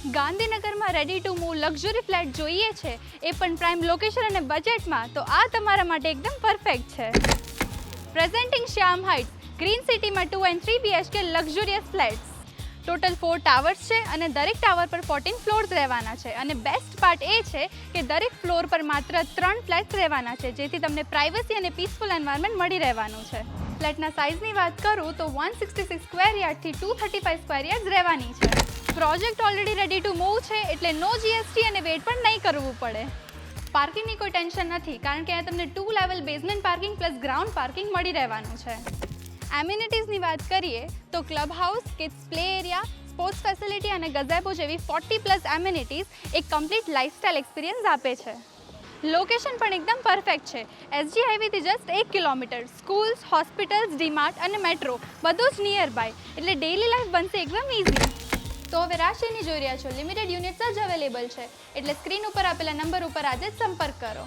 ગાંધીનગરમાં ready to move luxury flat જોઈએ છે, એ પણ પ્રાઇમ લોકેશન અને બજેટમાં, તો આ તમારા માટે એકદમ પરફેક્ટ છે. પ્રેઝન્ટિંગ શ્યામ હાઇટ્સ, ગ્રીન સિટીમાં 2 and 3 BHK luxurious flats. Total 4 towers છે અને દરેક ટાવર પર 14 ફ્લોર્સ રહેવાના છે. અને બેસ્ટ પાર્ટ એ છે કે દરેક ફ્લોર પર માત્ર 3 ફ્લેટ્સ રહેવાના છે, જેથી તમને પ્રાઇવસી અને પીસફુલ એન્વાયરમેન્ટ મળી રહેવાનું છે. ફ્લેટના સાઇઝની વાત કરું તો 166 સ્ક્વેર યાર્ડથી 235 સ્ક્વેર યાર્ડ રહેવાની છે. Project already ready to move છે, એટલે નો GST અને વેટ પણ નહીં કરવું પડે. પાર્કિંગની કોઈ ટેન્શન નથી, કારણ કે અહીંયા તમને 2 level basement parking plus ground parking મળી રહેવાનું છે. એમ્યુનિટીઝની વાત કરીએ તો club house, kids play area, sports facility અને ગઝેબો જેવી 40+ એમ્યુનિટીઝ એક કમ્પ્લીટ લાઇફસ્ટાઇલ એક્સપિરિયન્સ આપે છે. લોકેશન પણ એકદમ પરફેક્ટ છે. SG હાઈવેથી just 1 kilometre, schools, hospitals, DMart અને મેટ્રો બધું જ નિયર બાય, એટલે ડેઇલી લાઈફ બનશે એકદમ ઇઝી. તો હવે રાશિની જોઈ રહ્યા છો, લિમિટેડ યુનિટ્સ જ અવેલેબલ છે, એટલે સ્ક્રીન ઉપર આપેલા નંબર ઉપર આજે જ સંપર્ક કરો.